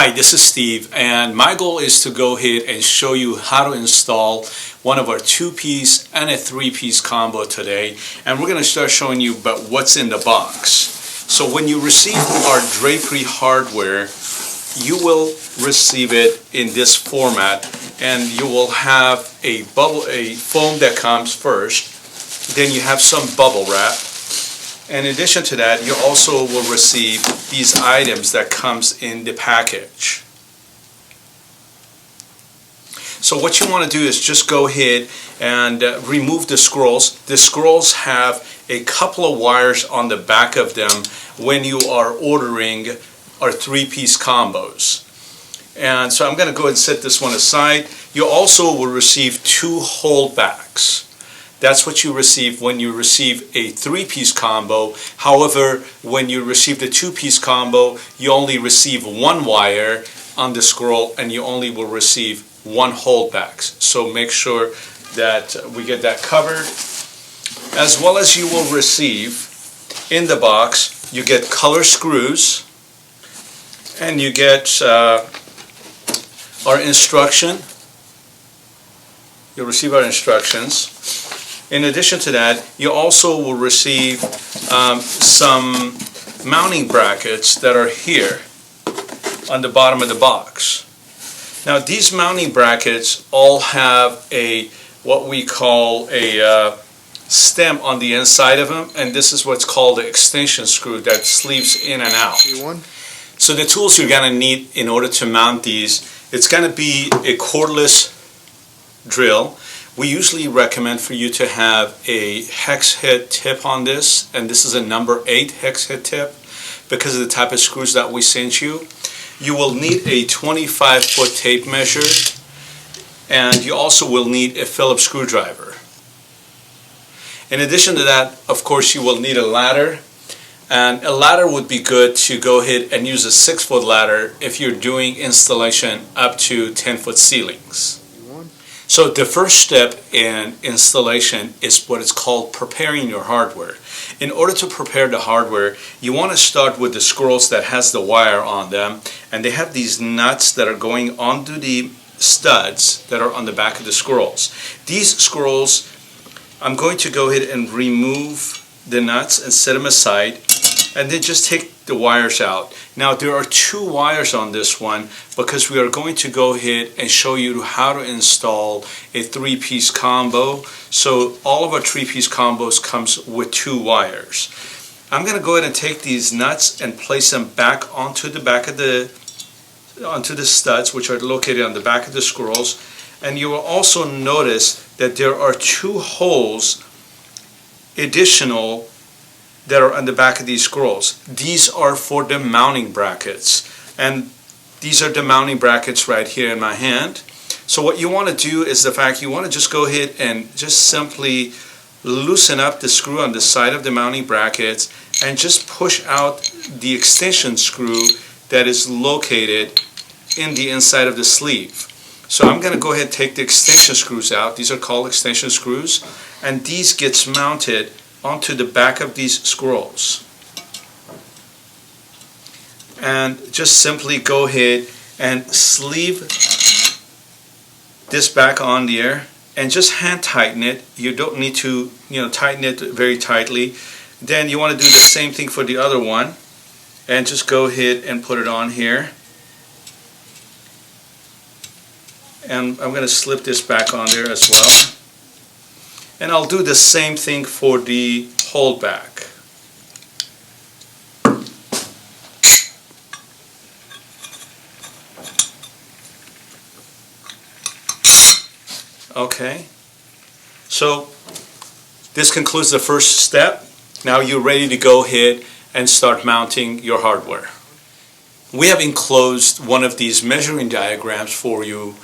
Hi, this is Steve, and my goal is to go ahead and show you how to install one of our two-piece and a three-piece combo today. And we're going to start showing you about what's in the box. So when you receive our drapery hardware, you will receive it in this format, and you will have a foam that comes first. Then you have some bubble wrap. In addition to that, you also will receive these items that comes in the package. So what you want to do is just go ahead and remove the scrolls. The scrolls have a couple of wires on the back of them when you are ordering our three-piece combos. And so I'm going to go ahead and set this one aside. You also will receive two holdbacks. That's what you receive when you receive a three-piece combo. However, when you receive the two-piece combo, you only receive one wire on the scroll and you only will receive one holdback. So make sure that we get that covered. As well as you will receive in the box, you get color screws and you get our instruction. You'll receive our instructions. In addition to that, you also will receive some mounting brackets that are here on the bottom of the box. Now these mounting brackets all have what we call a stem on the inside of them, and this is what's called the extension screw that sleeves in and out. So the tools you're going to need in order to mount these, it's going to be a cordless drill. We usually recommend for you to have a hex head tip on this, and this is a number 8 hex head tip because of the type of screws that we sent you. You will need a 25-foot tape measure, and you also will need a Phillips screwdriver. In addition to that, of course, you will need a ladder, and a ladder would be good to go ahead and use a 6-foot ladder if you're doing installation up to 10-foot ceilings. So the first step in installation is what is called preparing your hardware. In order to prepare the hardware, you want to start with the scrolls that has the wire on them, and they have these nuts that are going onto the studs that are on the back of the scrolls. These scrolls, I'm going to go ahead and remove the nuts and set them aside, and then just take the wires out. Now there are 2 wires on this one because we are going to go ahead and show you how to install a 3-piece combo. So all of our 3-piece combos comes with 2 wires. I'm going to go ahead and take these nuts and place them back onto the back of onto the studs, which are located on the back of the scrolls. And you will also notice that there are 2 holes additional that are on the back of these scrolls. These are for the mounting brackets, and these are the mounting brackets right here in my hand. So what you want to do is you want to just go ahead and just simply loosen up the screw on the side of the mounting brackets and just push out the extension screw that is located in the inside of the sleeve. So I'm going to go ahead and take the extension screws out. These are called extension screws, and these gets mounted onto the back of these scrolls. And just simply go ahead and sleeve this back on there and just hand tighten it. You don't need to tighten it very tightly. Then you want to do the same thing for the other one, and just go ahead and put it on here. And I'm going to slip this back on there as well. And I'll do the same thing for the holdback. Okay, so this concludes the first step. Now you're ready to go ahead and start mounting your hardware. We have enclosed one of these measuring diagrams for you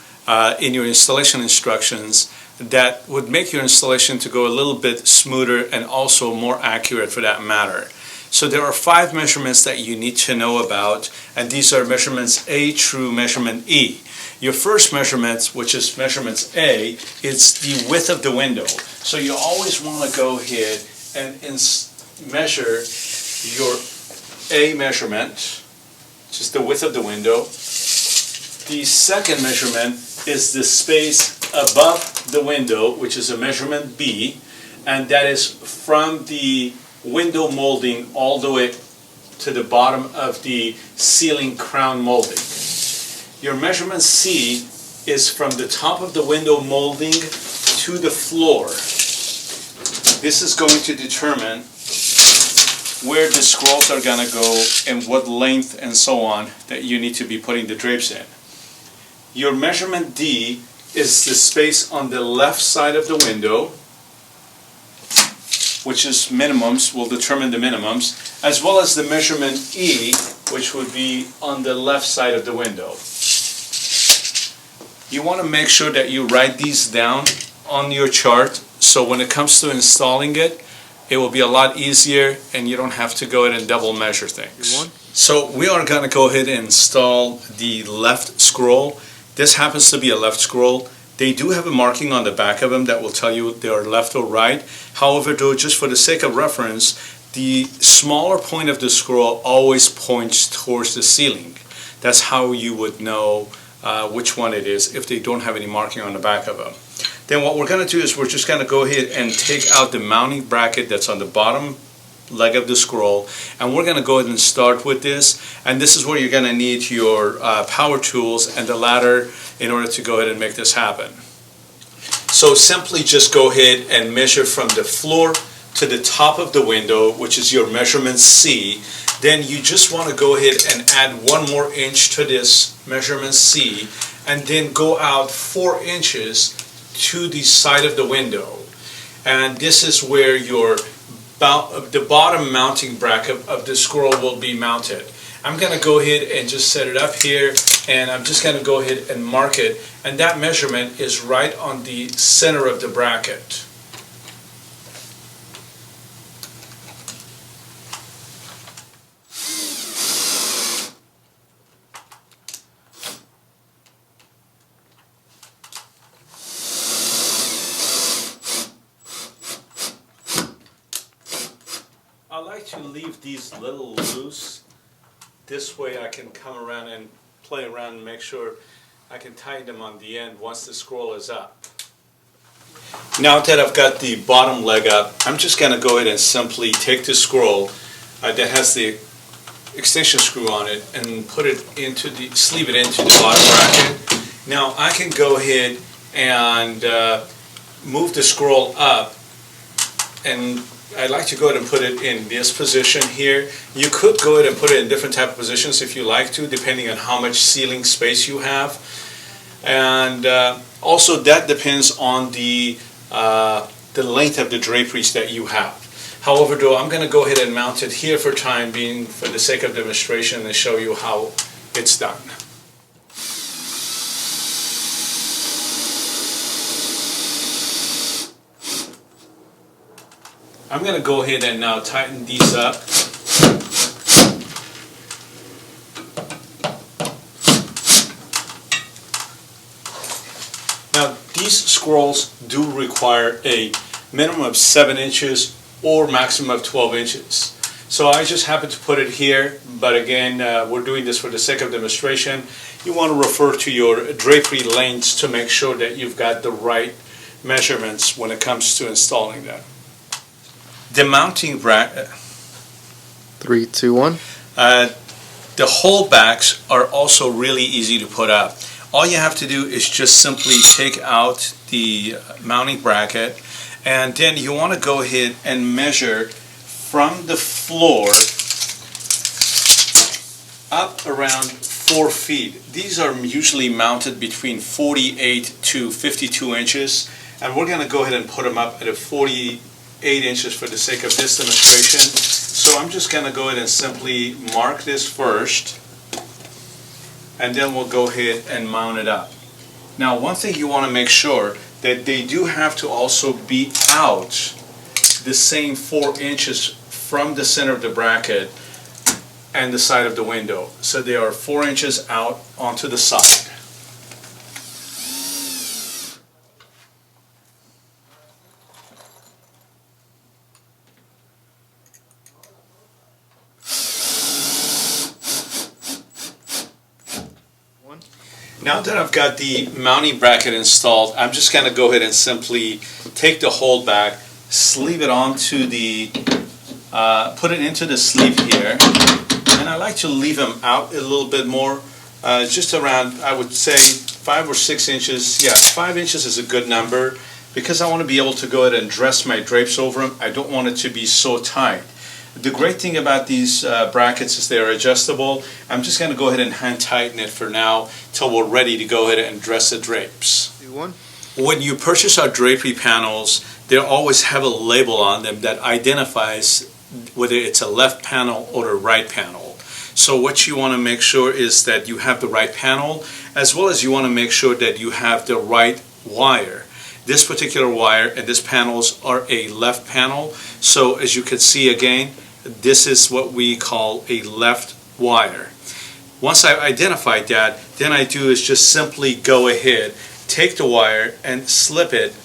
in your installation instructions that would make your installation to go a little bit smoother and also more accurate for that matter. So there are 5 measurements that you need to know about, and these are measurements A through measurement E. Your first measurement, which is measurements A, is the width of the window. So you always want to go ahead and measure your A measurement, just the width of the window, The second measurement is the space above the window, which is a measurement B, and that is from the window molding all the way to the bottom of the ceiling crown molding. Your measurement C is from the top of the window molding to the floor. This is going to determine where the scrolls are going to go and what length and so on that you need to be putting the drapes in. Your measurement D is the space on the left side of the window, which is minimums, will determine the minimums, as well as the measurement E, which would be on the left side of the window. You want to make sure that you write these down on your chart, so when it comes to installing it, it will be a lot easier and you don't have to go ahead and double measure things. So we are going to go ahead and install the left scroll. This happens to be a left scroll. They do have a marking on the back of them that will tell you they are left or right. However, though, just for the sake of reference, the smaller point of the scroll always points towards the ceiling. That's how you would know which one it is if they don't have any marking on the back of them. Then what we're going to do is we're just going to go ahead and take out the mounting bracket that's on the bottom leg of the scroll, and we're going to go ahead and start with this. And this is where you're going to need your power tools and the ladder in order to go ahead and make this happen. So simply just go ahead and measure from the floor to the top of the window, which is your measurement C. Then you just want to go ahead and add 1 more inch to this measurement C, and then go out 4 inches to the side of the window. And this is where your the bottom mounting bracket of the scroll will be mounted. I'm going to go ahead and just set it up here, and I'm just going to go ahead and mark it, and that measurement is right on the center of the bracket. I like to leave these little loose. This way I can come around and play around and make sure I can tighten them on the end once the scroll is up. Now that I've got the bottom leg up, I'm just going to go ahead and simply take the scroll that has the extension screw on it and put it into the, sleeve it into the bottom bracket. Now I can go ahead and move the scroll up, and I like to go ahead and put it in this position here. You could go ahead and put it in different type of positions if you like to, depending on how much ceiling space you have. And also that depends on the length of the draperies that you have. However, though, I'm going to go ahead and mount it here for time being, for the sake of demonstration, and show you how it's done. I'm going to go ahead and now tighten these up. Now these scrolls do require a minimum of 7 inches or maximum of 12 inches. So I just happen to put it here, but again, we're doing this for the sake of demonstration. You want to refer to your drapery lengths to make sure that you've got the right measurements when it comes to installing them. The mounting bracket. 3, 2, 1. The holdbacks are also really easy to put up. All you have to do is just simply take out the mounting bracket, and then you want to go ahead and measure from the floor up around 4 feet. These are usually mounted between 48 to 52 inches, and we're going to go ahead and put them up at a 48 inches for the sake of this demonstration. So I'm just going to go ahead and simply mark this first, and then we'll go ahead and mount it up. Now, one thing you want to make sure that they do have to also be out the same 4 inches from the center of the bracket and the side of the window. So they are 4 inches out onto the side. Now that I've got the mounting bracket installed, I'm just going to go ahead and simply take the holdback, sleeve it onto the, put it into the sleeve here, and I like to leave them out a little bit more, just around, I would say 5 or 6 inches. Yeah, 5 inches is a good number because I want to be able to go ahead and dress my drapes over them. I don't want it to be so tight. The great thing about these brackets is they're adjustable. I'm just going to go ahead and hand tighten it for now till we're ready to go ahead and dress the drapes. When you purchase our drapery panels, they always have a label on them that identifies whether it's a left panel or a right panel. So what you want to make sure is that you have the right panel, as well as you want to make sure that you have the right wire. This particular wire and this panels are a left panel, so as you can see again, this is what we call a left wire. Once I've identified that, then I do is just simply go ahead, take the wire and slip it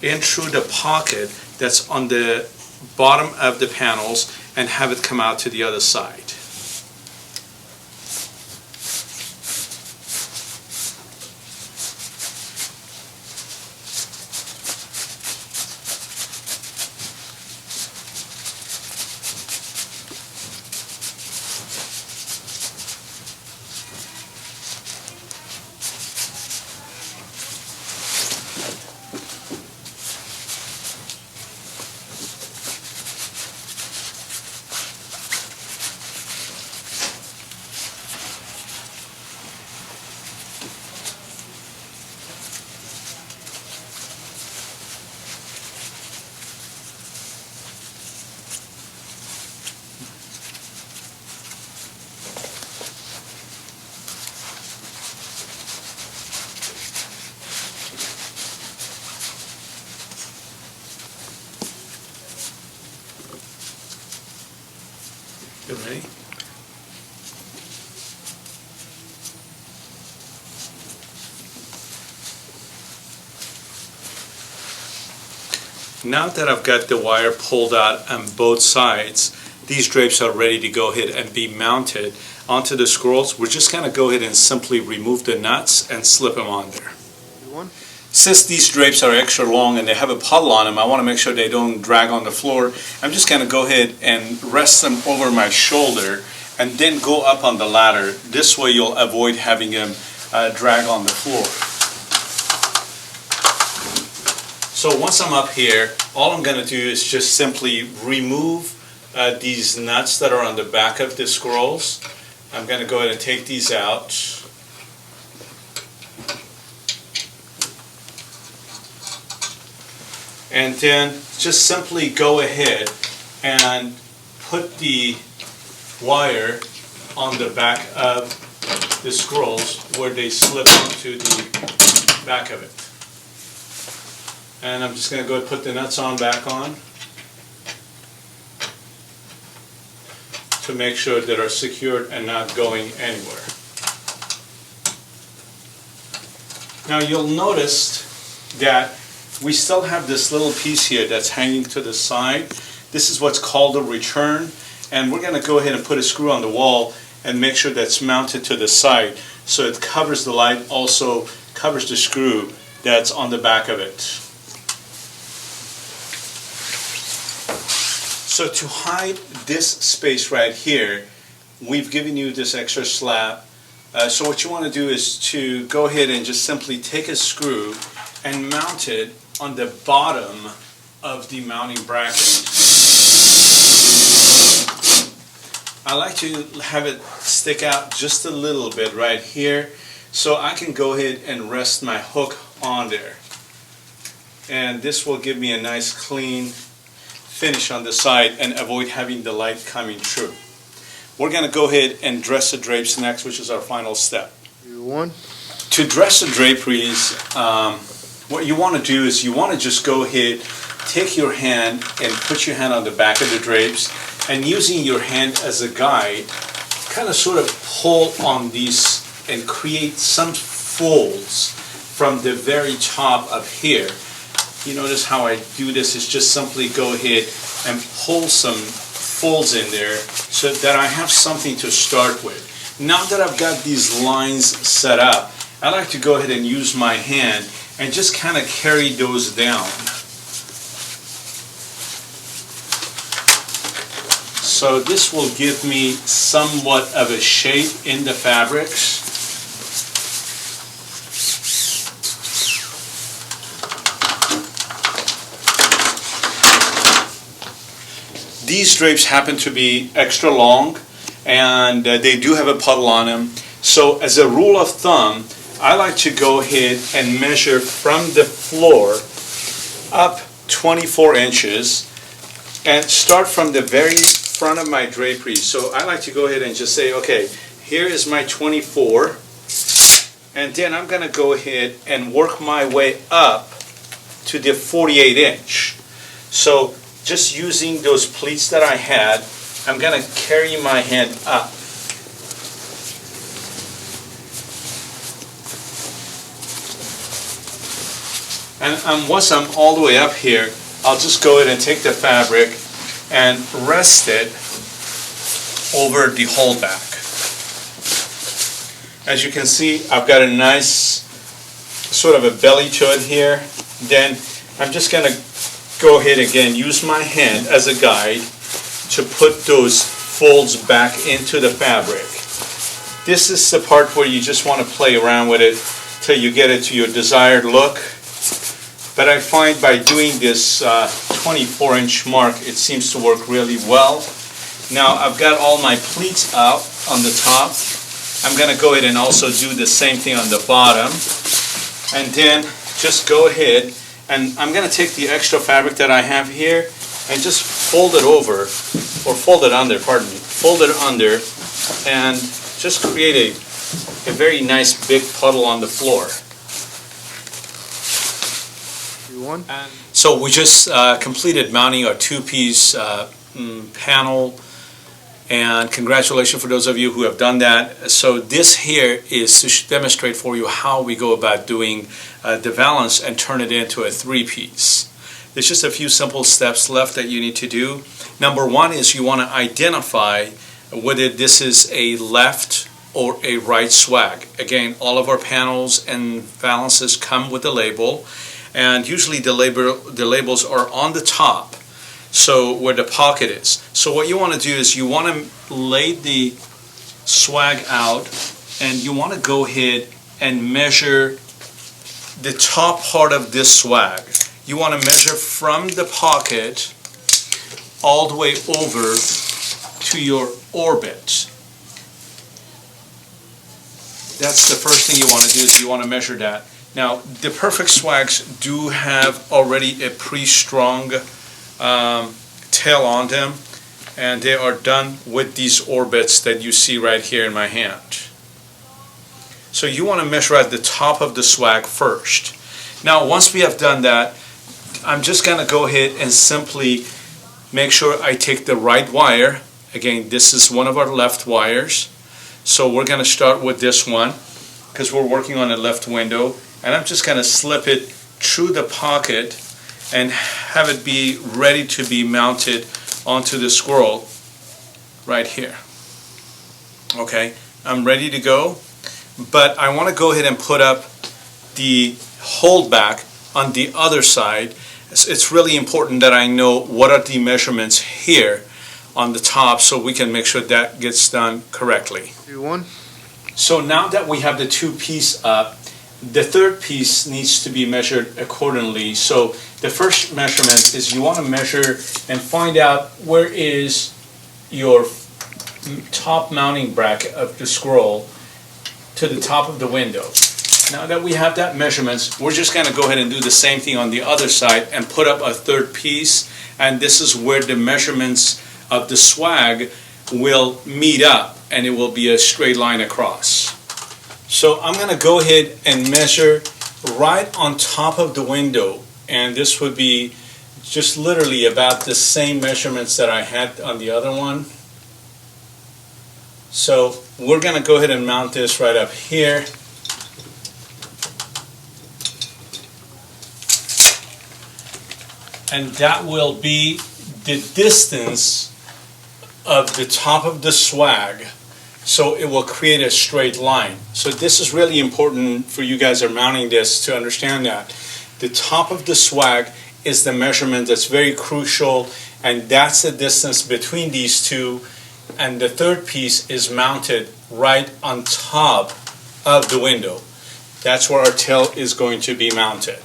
in through the pocket that's on the bottom of the panels and have it come out to the other side. You ready? Now that I've got the wire pulled out on both sides, these drapes are ready to go ahead and be mounted onto the scrolls. We're just going to go ahead and simply remove the nuts and slip them on there. Since these drapes are extra long and they have a puddle on them, I want to make sure they don't drag on the floor. I'm just going to go ahead and rest them over my shoulder and then go up on the ladder. This way you'll avoid having them drag on the floor. So once I'm up here, all I'm going to do is just simply remove these nuts that are on the back of the scrolls. I'm going to go ahead and take these out. And then just simply go ahead and put the wire on the back of the scrolls where they slip onto the back of it. And I'm just going to go ahead and put the nuts on back on to make sure that are secured and not going anywhere. Now you'll notice that we still have this little piece here that's hanging to the side. This is what's called a return, and we're going to go ahead and put a screw on the wall and make sure that's mounted to the side so it covers the light, also covers the screw that's on the back of it. So to hide this space right here, we've given you this extra slab. So what you want to do is to go ahead and just simply take a screw and mount it on the bottom of the mounting bracket. I like to have it stick out just a little bit right here so I can go ahead and rest my hook on there. And this will give me a nice clean finish on the side and avoid having the light coming through. We're going to go ahead and dress the drapes next, which is our final step. To dress the draperies, what you want to do is you want to just go ahead, take your hand and put your hand on the back of the drapes, and using your hand as a guide, kind of sort of pull on these and create some folds from the very top of here. You notice how I do this is just simply go ahead and pull some folds in there so that I have something to start with. Now that I've got these lines set up, I like to go ahead and use my hand and just kind of carry those down. So this will give me somewhat of a shape in the fabrics. These drapes happen to be extra long, and they do have a puddle on them. So as a rule of thumb, I like to go ahead and measure from the floor up 24 inches and start from the very front of my drapery. So I like to go ahead and just say, okay, here is my 24, and then I'm going to go ahead and work my way up to the 48 inch. So just using those pleats that I had, I'm going to carry my hand up. And once I'm all the way up here, I'll just go ahead and take the fabric and rest it over the holdback. As you can see, I've got a nice sort of a belly to it here. Then I'm just going to go ahead again, use my hand as a guide to put those folds back into the fabric. This is the part where you just want to play around with it till you get it to your desired look. But I find by doing this 24-inch mark, it seems to work really well. Now I've got all my pleats out on the top. I'm going to go ahead and also do the same thing on the bottom. And then just go ahead, and I'm going to take the extra fabric that I have here and just fold it over, or fold it under, pardon me, fold it under, and just create a very nice big puddle on the floor. So we just completed mounting our two-piece panel, and congratulations for those of you who have done that. So this here is to demonstrate for you how we go about doing the valance and turn it into a three-piece. There's just a few simple steps left that you need to do. Number one is you want to identify whether this is a left or a right swag. Again, all of our panels and valances come with a label, and usually the labels are on the top, so where the pocket is. So what you want to do is you want to lay the swag out, and you want to go ahead and measure the top part of this swag. You want to measure from the pocket all the way over to your orbit. That's the first thing you want to do, is you want to measure that. Now, the perfect swags do have already a pre-strung tail on them, and they are done with these orbits that you see right here in my hand. So you want to measure at the top of the swag first. Now, once we have done that, I'm just going to go ahead and simply make sure I take the right wire. Again, this is one of our left wires. So we're going to start with this one, because we're working on a left window. And I'm just going to slip it through the pocket and have it be ready to be mounted onto the squirrel right here. Okay, I'm ready to go, but I want to go ahead and put up the holdback on the other side. It's really important that I know what are the measurements here on the top, so we can make sure that gets done correctly. So now that we have the two piece up, the third piece needs to be measured accordingly. So the first measurement is you want to measure and find out where is your top mounting bracket of the scroll to the top of the window. Now that we have that measurements, we're just going to go ahead and do the same thing on the other side and put up a third piece, and this is where the measurements of the swag will meet up, and it will be a straight line across. So I'm going to go ahead and measure right on top of the window, and this would be just literally about the same measurements that I had on the other one. So we're going to go ahead and mount this right up here. And that will be the distance of the top of the swag so it will create a straight line. So this is really important for you guys who are mounting this to understand that. The top of the swag is the measurement that's very crucial, and that's the distance between these two, and the third piece is mounted right on top of the window. That's where our tail is going to be mounted.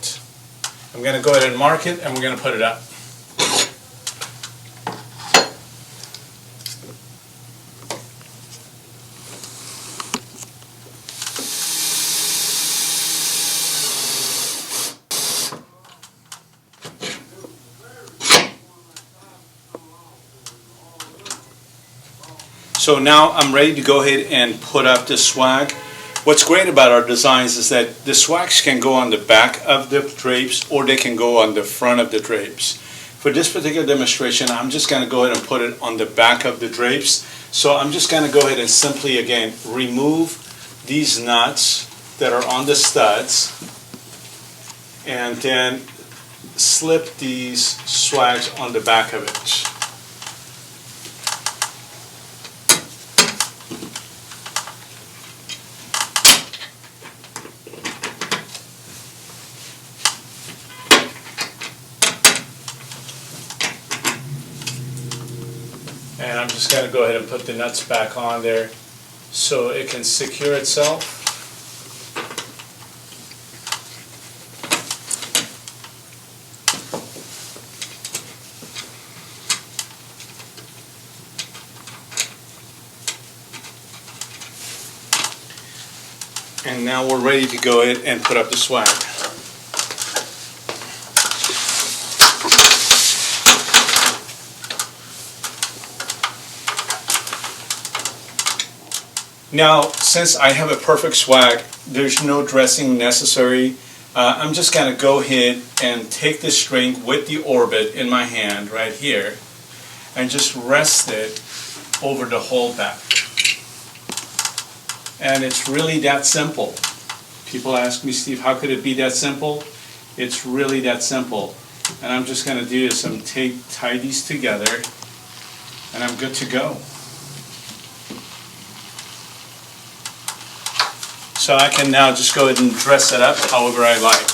I'm going to go ahead and mark it, and we're going to put it up. So now I'm ready to go ahead and put up the swag. What's great about our designs is that the swags can go on the back of the drapes or they can go on the front of the drapes. For this particular demonstration, I'm just going to go ahead and put it on the back of the drapes. So I'm just going to go ahead and simply, again, remove these nuts that are on the studs and then slip these swags on the back of it. And I'm just going to go ahead and put the nuts back on there so it can secure itself. And now we're ready to go ahead and put up the swag. Now, since I have a perfect swag, there's no dressing necessary. I'm just going to go ahead and take this string with the orbit in my hand right here and just rest it over the holdback. And it's really that simple. People ask me, Steve, how could it be that simple? It's really that simple. And I'm just going to do is tie these together and I'm good to go. So I can now just go ahead and dress it up however I like.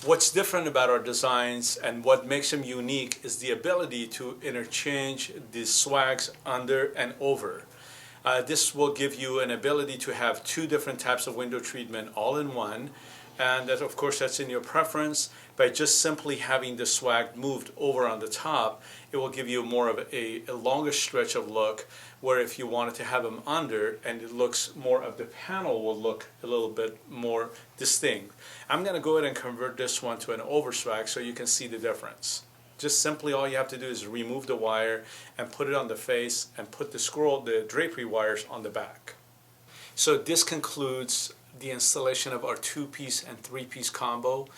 What's different about our designs and what makes them unique is the ability to interchange the swags under and over. This will give you an ability to have two different types of window treatment all in one, and that, of course, that's in your preference. By just simply having the swag moved over on the top, it will give you more of a longer stretch of look, where if you wanted to have them under and it looks more of the panel will look a little bit more distinct. I'm going to go ahead and convert this one to an over swag so you can see the difference. Just simply all you have to do is remove the wire and put it on the face and put the drapery wires on the back. So this concludes the installation of our 2-piece and 3-piece combo.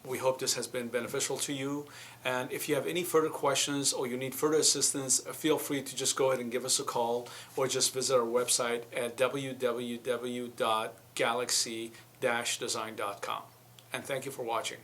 We hope this has been beneficial to you, and if you have any further questions or you need further assistance, feel free to just go ahead and give us a call or just visit our website at www.galaxy-design.com. And thank you for watching.